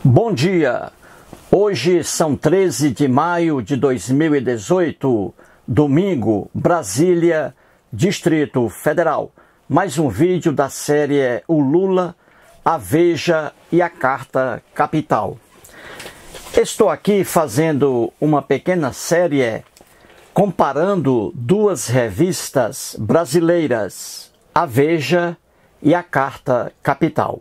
Bom dia! Hoje são 13 de maio de 2018, domingo, Brasília, Distrito Federal. Mais um vídeo da série O Lula, a Veja e a Carta Capital. Estou aqui fazendo uma pequena série comparando duas revistas brasileiras, a Veja e a Carta Capital.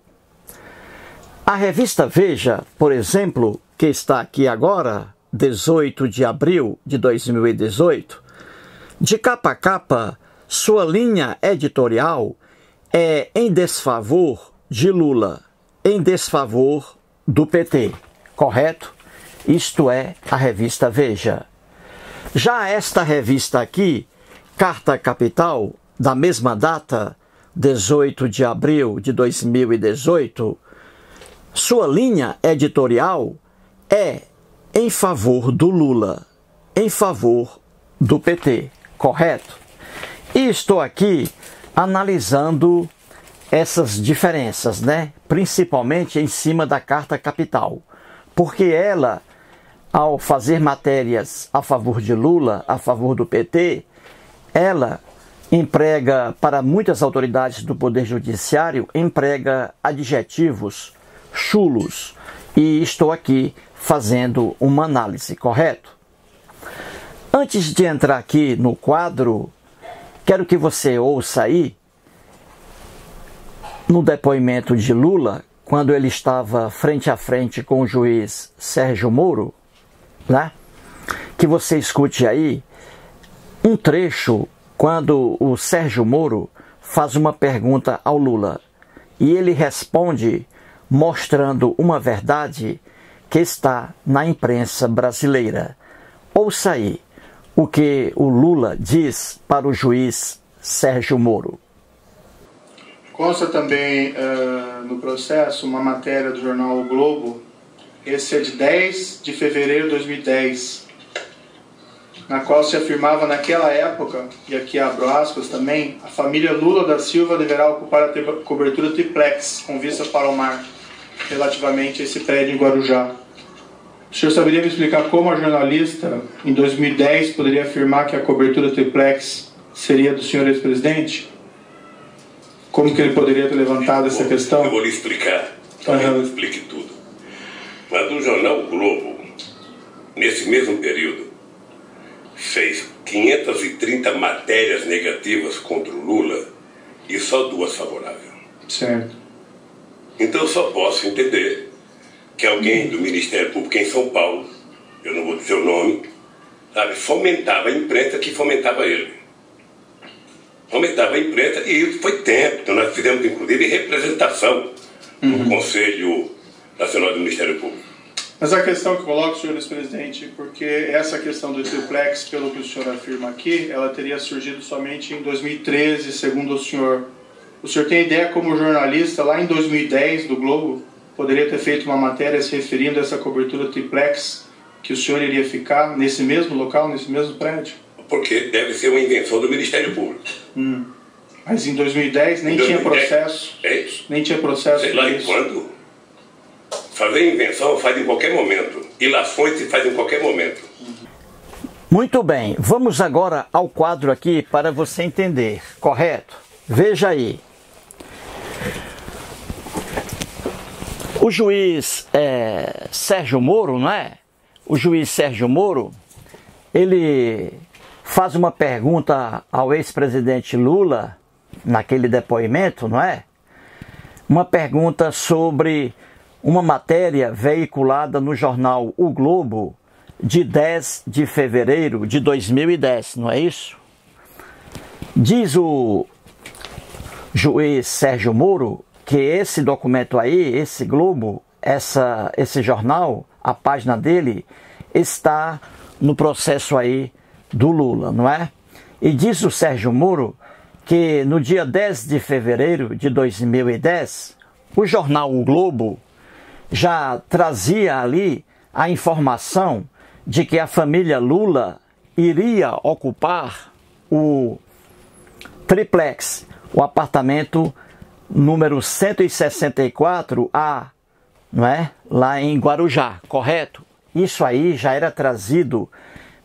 A revista Veja, por exemplo, que está aqui agora, 18 de abril de 2018, de capa a capa, sua linha editorial é em desfavor de Lula, em desfavor do PT, correto? Isto é a revista Veja. Já esta revista aqui, Carta Capital, da mesma data, 18 de abril de 2018, sua linha editorial é em favor do Lula, em favor do PT, correto? E estou aqui analisando essas diferenças, principalmente em cima da Carta Capital, porque ela, ao fazer matérias a favor de Lula, a favor do PT, ela emprega, para muitas autoridades do Poder Judiciário, emprega adjetivos chulos, e estou aqui fazendo uma análise, correto? Antes de entrar aqui no quadro, quero que você ouça aí, no depoimento de Lula, quando ele estava frente a frente com o juiz Sérgio Moro, que você escute aí um trecho quando o Sérgio Moro faz uma pergunta ao Lula, e ele responde mostrando uma verdade que está na imprensa brasileira. Ouça aí o que o Lula diz para o juiz Sérgio Moro. Consta também no processo uma matéria do jornal O Globo, esse é de 10 de fevereiro de 2010, na qual se afirmava naquela época, e aqui abro aspas também, a família Lula da Silva deverá ocupar a cobertura triplex, com vista para o mar, relativamente a esse prédio em Guarujá. O senhor saberia me explicar como a jornalista, em 2010, poderia afirmar que a cobertura triplex seria do senhor ex-presidente? Como que ele poderia ter levantado essa questão? Eu vou lhe explicar, talvez eu explique tudo. Mas o jornal o Globo, nesse mesmo período, fez 530 matérias negativas contra o Lula e só 2 favoráveis. Certo. Então eu só posso entender que alguém do Ministério Público em São Paulo, eu não vou dizer o nome, fomentava a imprensa que fomentava ele. Fomentava a imprensa, e isso foi tempo. Então nós fizemos inclusive representação no Conselho Nacional do Ministério Público. Mas a questão que eu coloco, senhor ex-presidente, porque essa questão do triplex, pelo que o senhor afirma aqui, ela teria surgido somente em 2013, segundo o senhor. O senhor tem ideia como jornalista, lá em 2010, do Globo, poderia ter feito uma matéria se referindo a essa cobertura triplex, que o senhor iria ficar nesse mesmo local, nesse mesmo prédio? Porque deve ser uma invenção do Ministério Público. Mas em 2010 nem tinha processo? É isso. Nem tinha processo? Sei lá em quando. Fazer invenção faz em qualquer momento. Ilações se faz em qualquer momento. Muito bem, vamos agora ao quadro aqui para você entender, correto? Veja aí. O juiz Sérgio Moro, O juiz Sérgio Moro, ele faz uma pergunta ao ex-presidente Lula, naquele depoimento, Uma pergunta sobre uma matéria veiculada no jornal O Globo, de 10 de fevereiro de 2010, não é isso? Diz o juiz Sérgio Moro que esse documento aí, esse Globo, esse jornal, a página dele, está no processo aí do Lula, E diz o Sérgio Moro que no dia 10 de fevereiro de 2010, o jornal O Globo já trazia ali a informação de que a família Lula iria ocupar o triplex, o apartamento número 164A não é? Lá em Guarujá, correto? Isso aí já era trazido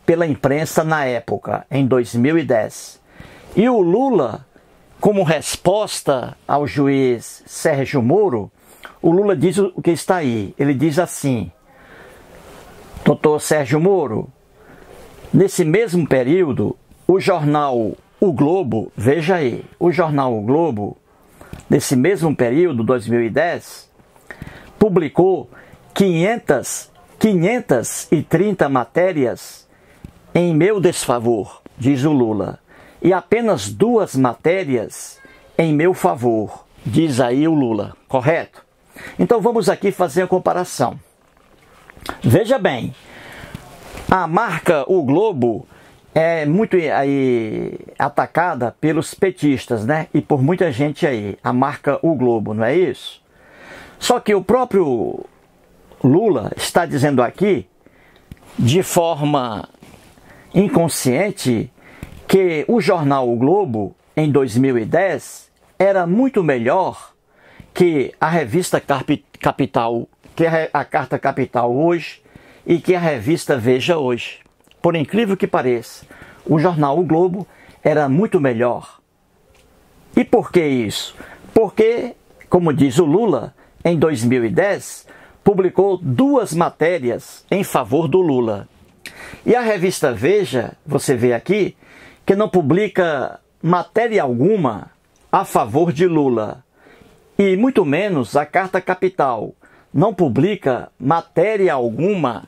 pela imprensa na época, em 2010. E o Lula, como resposta ao juiz Sérgio Moro, o Lula diz o que está aí. Ele diz assim: doutor Sérgio Moro, nesse mesmo período, o jornal O Globo, veja aí, o jornal O Globo, nesse mesmo período, 2010, publicou 530 matérias em meu desfavor, diz o Lula, e apenas 2 matérias em meu favor, diz aí o Lula, correto? Então vamos aqui fazer a comparação. Veja bem, a marca O Globo é muito aí atacada pelos petistas, né? E por muita gente aí, a marca O Globo, não é isso? Só que o próprio Lula está dizendo aqui, de forma inconsciente, que o jornal O Globo, em 2010, era muito melhor que a revista Capital, que a Carta Capital hoje e que a revista Veja hoje. Por incrível que pareça, o jornal O Globo era muito melhor. E por que isso? Porque, como diz o Lula, em 2010, publicou 2 matérias em favor do Lula. E a revista Veja, você vê aqui, que não publica matéria alguma a favor de Lula. E muito menos a Carta Capital não publica matéria alguma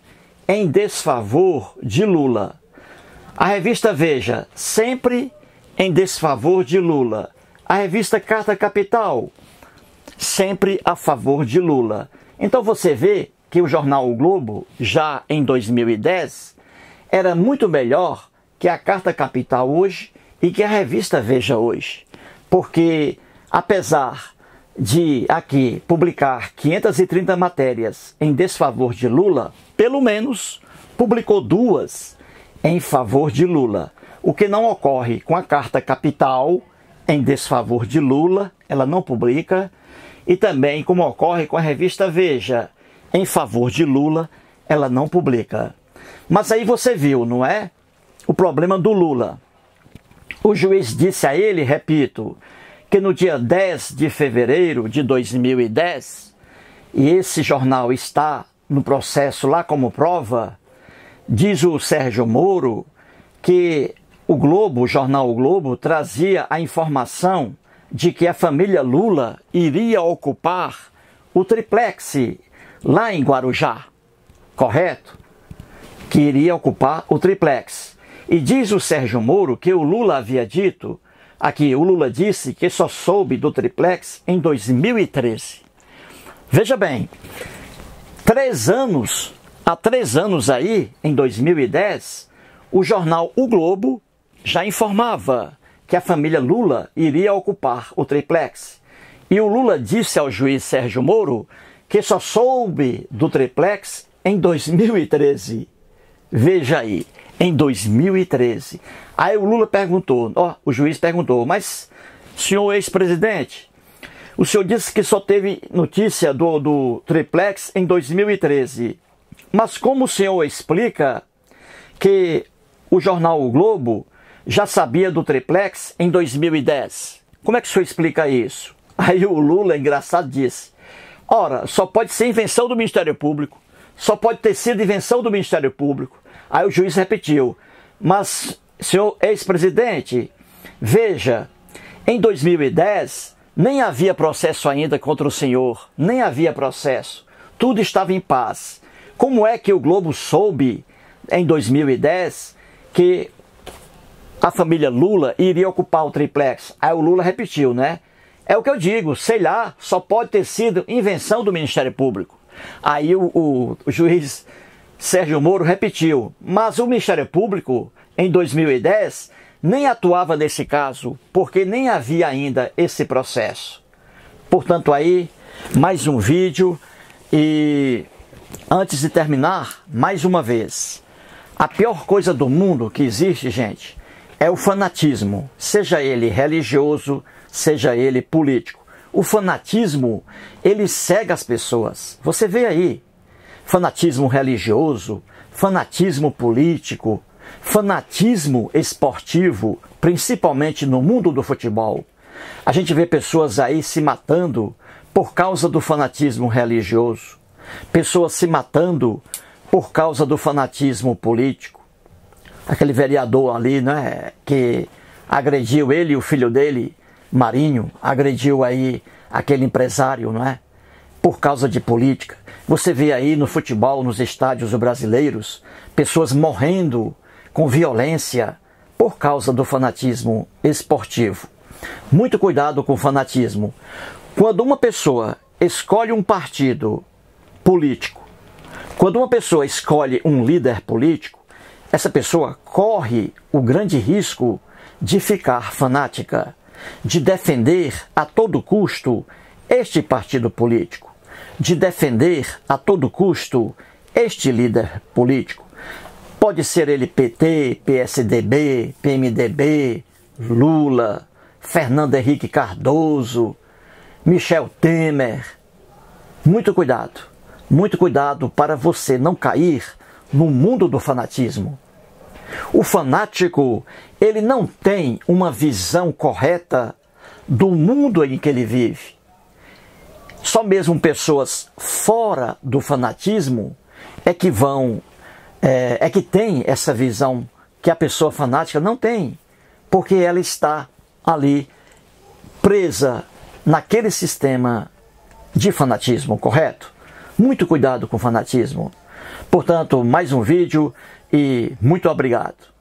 em desfavor de Lula. A revista Veja, sempre em desfavor de Lula. A revista Carta Capital, sempre a favor de Lula. Então você vê que o jornal O Globo, já em 2010, era muito melhor que a Carta Capital hoje e que a revista Veja hoje. Porque, apesar de aqui publicar 530 matérias em desfavor de Lula, pelo menos publicou 2 em favor de Lula. O que não ocorre com a Carta Capital, em desfavor de Lula, ela não publica. E também, como ocorre com a revista Veja, em favor de Lula, ela não publica. Mas aí você viu, não é? O problema do Lula. O juiz disse a ele, repito, que no dia 10 de fevereiro de 2010, e esse jornal está no processo lá como prova, diz o Sérgio Moro que o Globo, o jornal O Globo, trazia a informação de que a família Lula iria ocupar o triplex lá em Guarujá, correto? Que iria ocupar o triplex. E diz o Sérgio Moro que o Lula havia dito, aqui o Lula disse que só soube do triplex em 2013. Veja bem, há 3 anos aí, em 2010, o jornal O Globo já informava que a família Lula iria ocupar o triplex. E o Lula disse ao juiz Sérgio Moro que só soube do triplex em 2013. Veja aí, em 2013. Aí o Lula perguntou, o juiz perguntou, mas, senhor ex-presidente, o senhor disse que só teve notícia do triplex em 2013. Mas como o senhor explica que o jornal O Globo já sabia do triplex em 2010? Como é que o senhor explica isso? Aí o Lula, engraçado, disse, ora, só pode ser invenção do Ministério Público, só pode ter sido invenção do Ministério Público. Aí o juiz repetiu, mas, senhor ex-presidente, veja, em 2010 nem havia processo ainda contra o senhor, nem havia processo, tudo estava em paz. Como é que o Globo soube, em 2010, que a família Lula iria ocupar o triplex? Aí o Lula repetiu, né? É o que eu digo, sei lá, só pode ter sido invenção do Ministério Público. Aí o juiz Sérgio Moro repetiu, mas o Ministério Público, em 2010, nem atuava nesse caso, porque nem havia ainda esse processo. Portanto, aí, mais um vídeo e antes de terminar, mais uma vez, a pior coisa do mundo que existe, gente, é o fanatismo, seja ele religioso, seja ele político. O fanatismo, ele cega as pessoas. Você vê aí, fanatismo religioso, fanatismo político, fanatismo esportivo, principalmente no mundo do futebol. A gente vê pessoas aí se matando por causa do fanatismo religioso, pessoas se matando por causa do fanatismo político. Aquele vereador ali, né, que agrediu ele e o filho dele, Marinho, agrediu aí aquele empresário, não é? Por causa de política. Você vê aí no futebol, nos estádios brasileiros, pessoas morrendo com violência por causa do fanatismo esportivo. Muito cuidado com o fanatismo. Quando uma pessoa escolhe um partido político, quando uma pessoa escolhe um líder político, essa pessoa corre o grande risco de ficar fanática, de defender a todo custo este partido político, de defender a todo custo este líder político. Pode ser ele PT, PSDB, PMDB, Lula, Fernando Henrique Cardoso, Michel Temer. Muito cuidado para você não cair no mundo do fanatismo. O fanático, ele não tem uma visão correta do mundo em que ele vive. Só mesmo pessoas fora do fanatismo é que tem essa visão que a pessoa fanática não tem, porque ela está ali presa naquele sistema de fanatismo, correto? Muito cuidado com o fanatismo. Portanto, mais um vídeo e muito obrigado.